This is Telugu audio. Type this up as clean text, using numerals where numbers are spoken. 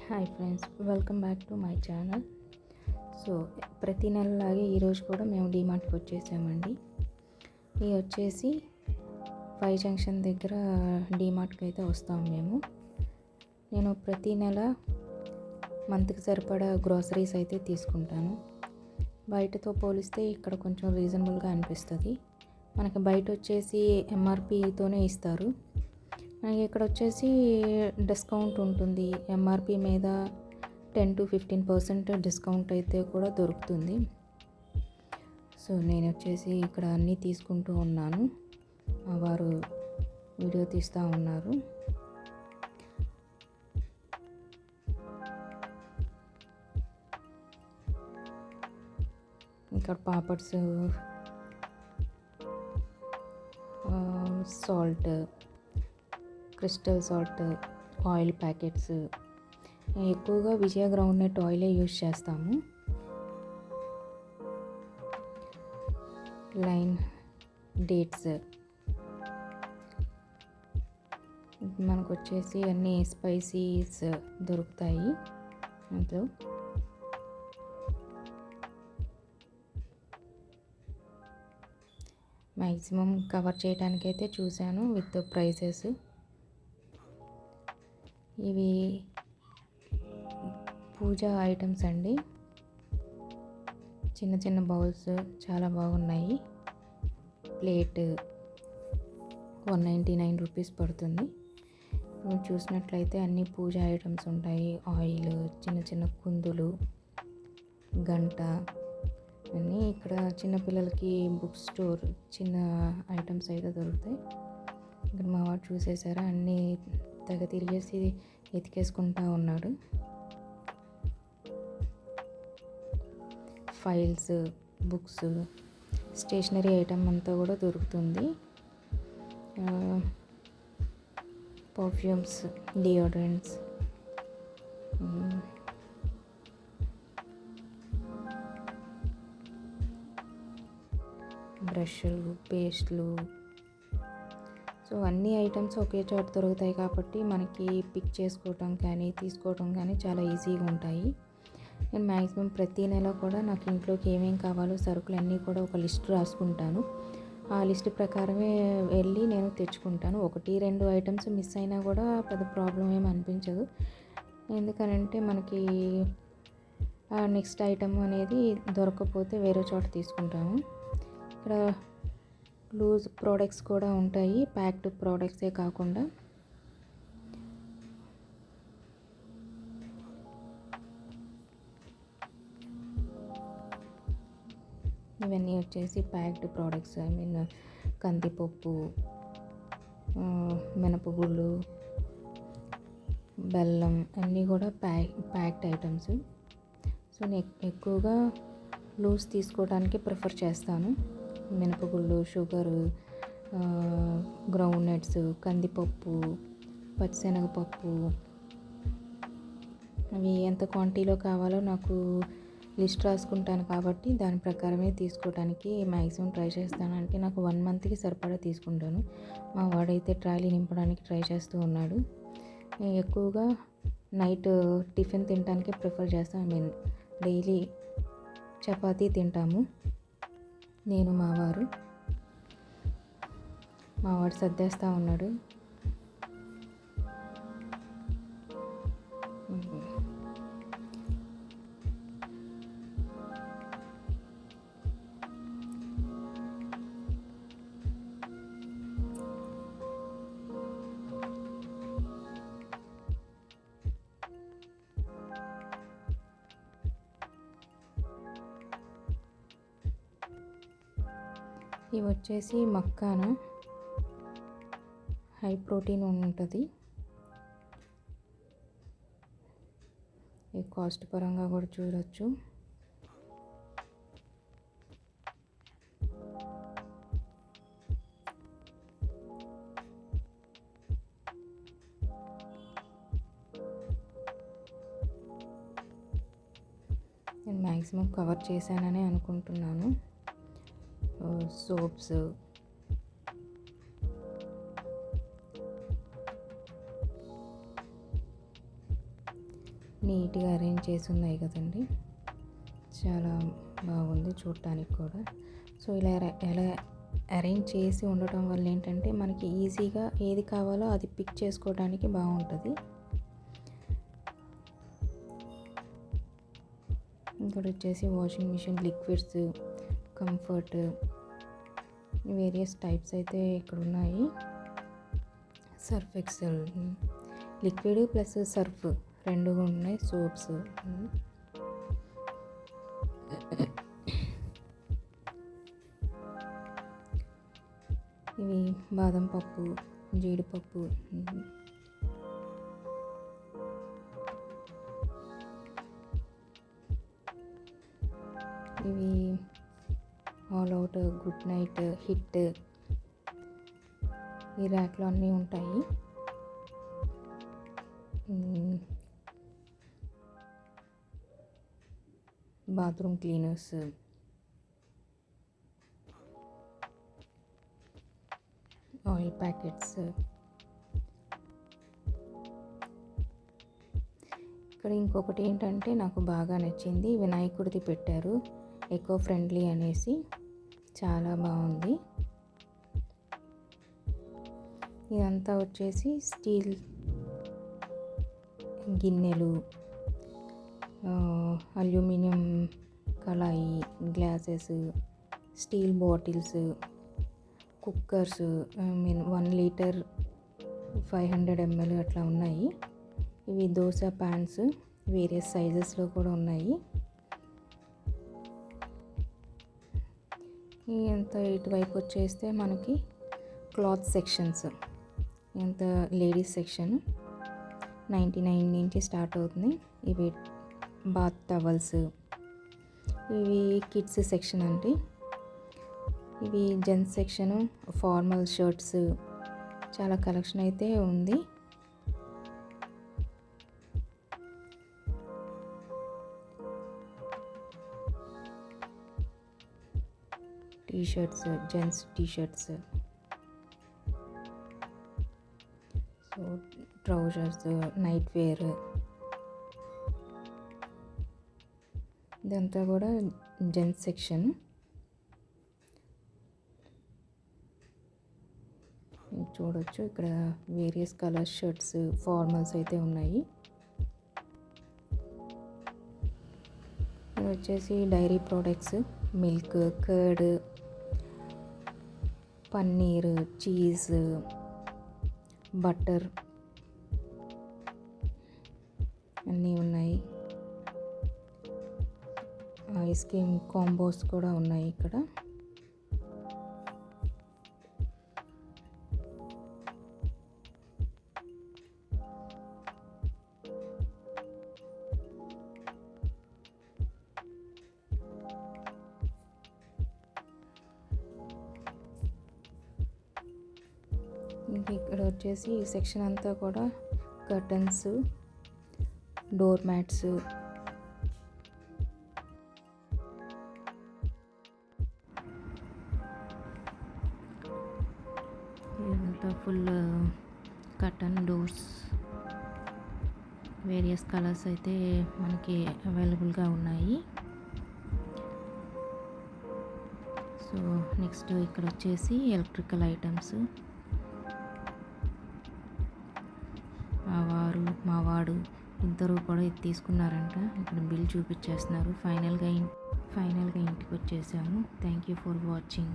Hi friends, welcome back to my channel. So ప్రతి నెలలాగే ఈరోజు కూడా మేము డీమార్ట్కి వచ్చేసామండి. ఇది వచ్చేసి ఫై జంక్షన్ దగ్గర డీమార్ట్కి అయితే వస్తాము మేము. నేను ప్రతి నెల మంత్కి సరిపడా గ్రోసరీస్ అయితే తీసుకుంటాను. బయటతో పోలిస్తే ఇక్కడ కొంచెం రీజనబుల్గా అనిపిస్తుంది. మనకి బయట వచ్చేసి ఎంఆర్పితోనే ఇస్తారు, మనకి ఇక్కడ వచ్చేసి డిస్కౌంట్ ఉంటుంది. ఎంఆర్పి మీద 10-15% డిస్కౌంట్ అయితే కూడా దొరుకుతుంది. సో నేను వచ్చేసి ఇక్కడ అన్నీ తీసుకుంటూ ఉన్నాను, వారు వీడియో తీస్తూ ఉన్నారు. ఇక్కడ papads, salt, crystal salt, oil packets, ఎక్కువగా విజయ గ్రౌండ్నట్ ఆయిలే యూజ్ చేస్తాము. లైన్ డేట్స్, మనకు వచ్చేసి అన్ని స్పైసీస్ దొరుకుతాయి అందులో. మ్యాక్సిమం కవర్ చేయడానికైతే చూశాను విత్ ప్రైసెస్. ఇవి పూజా ఐటమ్స్ అండి, చిన్న చిన్న బౌల్స్ చాలా బాగున్నాయి. ప్లేట్ 199 రూపీస్ పడుతుంది. ఇప్పుడు చూసినట్లయితే అన్ని పూజా ఐటమ్స్ ఉంటాయి. ఆయిల్, చిన్న చిన్న కుందులు, గంట అన్నీ. ఇక్కడ చిన్నపిల్లలకి బుక్ స్టోర్, చిన్న ఐటమ్స్ అయితే దొరుకుతాయి. ఇక్కడ మా వాడు చూసేసారా, అన్నీ తెగ తిరిగేసి ఎతికేసుకుంటా ఉన్నాడు. ఫైల్స్, బుక్స్, స్టేషనరీ ఐటమ్ అంతా కూడా దొరుకుతుంది. పర్ఫ్యూమ్స్, డియోడ్రెంట్స్, బ్రష్లు, పేస్ట్లు. సో అన్ని ఐటమ్స్ ఒకే చోట దొరుకుతాయి కాబట్టి మనకి పిక్ చేసుకోవటం కానీ తీసుకోవటం కానీ చాలా ఈజీగా ఉంటాయి. నేను మ్యాక్సిమం ప్రతి నెల కూడా నాకు ఇంట్లోకి ఏమేమి కావాలో సరుకులు అన్నీ కూడా ఒక లిస్ట్ రాసుకుంటాను. ఆ లిస్ట్ ప్రకారమే వెళ్ళి నేను తెచ్చుకుంటాను. 1-2 ఐటమ్స్ మిస్ అయినా కూడా పెద్ద ప్రాబ్లం ఏమి అనిపించదు. ఎందుకనంటే మనకి నెక్స్ట్ ఐటమ్ అనేది దొరకకపోతే వేరే చోట తీసుకుంటాము. ఇక్కడ లూజ్ ప్రోడక్ట్స్ కూడా ఉంటాయి, ప్యాక్డ్ ప్రోడక్ట్సే కాకుండా. ఇవన్నీ వచ్చేసి ప్యాక్డ్ ప్రోడక్ట్స్. కందిపప్పు, మినపగుళ్ళు, బెల్లం అన్నీ కూడా ప్యాక్డ్ ఐటమ్స్. సో నేను ఎక్కువగా లూజ్ తీసుకోవడానికి ప్రిఫర్ చేస్తాను. మినపగుళ్ళు, షుగరు, గ్రౌండ్ నట్స్, కందిపప్పు, పచ్చిశనగపప్పు, అవి ఎంత క్వాంటిటీలో కావాలో నాకు లిస్ట్ రాసుకుంటాను కాబట్టి దాని ప్రకారమే తీసుకోవడానికి మ్యాక్సిమం ట్రై చేస్తాను. అంటే నాకు 1 మంత్కి సరిపడా తీసుకుంటాను. మా వాడైతే ట్రాలీ నింపడానికి ట్రై చేస్తూ ఉన్నాడు. నేను ఎక్కువగా నైట్ టిఫిన్ తినడానికి ప్రిఫర్ చేస్తాను. డైలీ చపాతీ తింటాము, నేను మా వాడు సర్దేస్తూ ఉన్నాడు. ఇవి వచ్చేసి మక్కానా, హై ప్రోటీన్ ఉంటుంది. ఈ కాస్ట్ పరంగా కూడా చూడొచ్చు. నేను మ్యాక్సిమం కవర్ చేశానని అనుకుంటున్నాను. సోప్స్, నీట్గా అరేంజ్ చేసి ఉన్నాయి కదండి. చాలా బాగుంది చూడటానికి కూడా. సో ఇలా ఎలా అరేంజ్ చేసి ఉండటం వల్ల ఏంటంటే మనకి ఈజీగా ఏది కావాలో అది పిక్ చేసుకోవడానికి బాగుంటుంది. ఇంకోటి వచ్చేసి washing machine liquids, Comfort, various types అయితే ఇక్కడ ఉన్నాయి. Surf Excel liquid plus Surf రెండు ఉన్నాయి. సోప్స్, ఇవి బాదం పప్పు, జీడిపప్పు, ఇవి All Out, Good Night, Hit, ఈ ర్యాక్లో అన్నీ ఉంటాయి. Bathroom cleaners, oil packets. ఇక్కడ ఇంకొకటి ఏంటంటే నాకు బాగా నచ్చింది, వినాయకుడిది పెట్టారు, ఎకో ఫ్రెండ్లీ అనేసి, చాలా బాగుంది. ఇదంతా వచ్చేసి స్టీల్ గిన్నెలు, అల్యూమినియం కళాయి, glasses, steel bottles, cookers, 1 litre 500 ml అట్లా ఉన్నాయి. ఇవి దోశ ప్యాన్స్ వేరియస్ సైజెస్లో కూడా ఉన్నాయి. ఎంత ఇటువైపు వచ్చేస్తే మనకి క్లాత్ సెక్షన్స్, ఎంత లేడీస్ సెక్షన్ 99 నుంచి స్టార్ట్ అవుతుంది. ఇవి బాత్ టవల్స్, ఇవి కిడ్స్ సెక్షన్ అంటే, ఇవి జెంట్స్ సెక్షను, ఫార్మల్ షర్ట్స్, చాలా కలెక్షన్ అయితే ఉంది. T-shirts, gents T-shirts, so trousers, night wear, ఇదంతా కూడా జెంట్స్ సెక్షన్. చూడొచ్చు ఇక్కడ వేరియస్ కలర్ షర్ట్స్, ఫార్మల్స్ అయితే ఉన్నాయి. ఇది వచ్చేసి dairy products, milk, curd, paneer, cheese, butter అన్నీ ఉన్నాయి. ఐస్ క్రీమ్ కాంబోస్ కూడా ఉన్నాయి ఇక్కడ. ఇక్కడ వచ్చేసి ఈ సెక్షన్ అంతా కూడా కర్టన్స్, డోర్ మ్యాట్స్, ఇదంతా full curtain doors, various colours అయితే మనకి అవైలబుల్గా ఉన్నాయి. సో నెక్స్ట్ ఇక్కడ వచ్చేసి ఎలక్ట్రికల్ ఐటమ్స్. మా వాడు ఇద్దరు కూడా ఇది తీసుకున్నారంట. ఇక్కడ బిల్ చూపించేస్తున్నారు. ఫైనల్గా ఇంటికి వచ్చేసాము. Thank you for watching.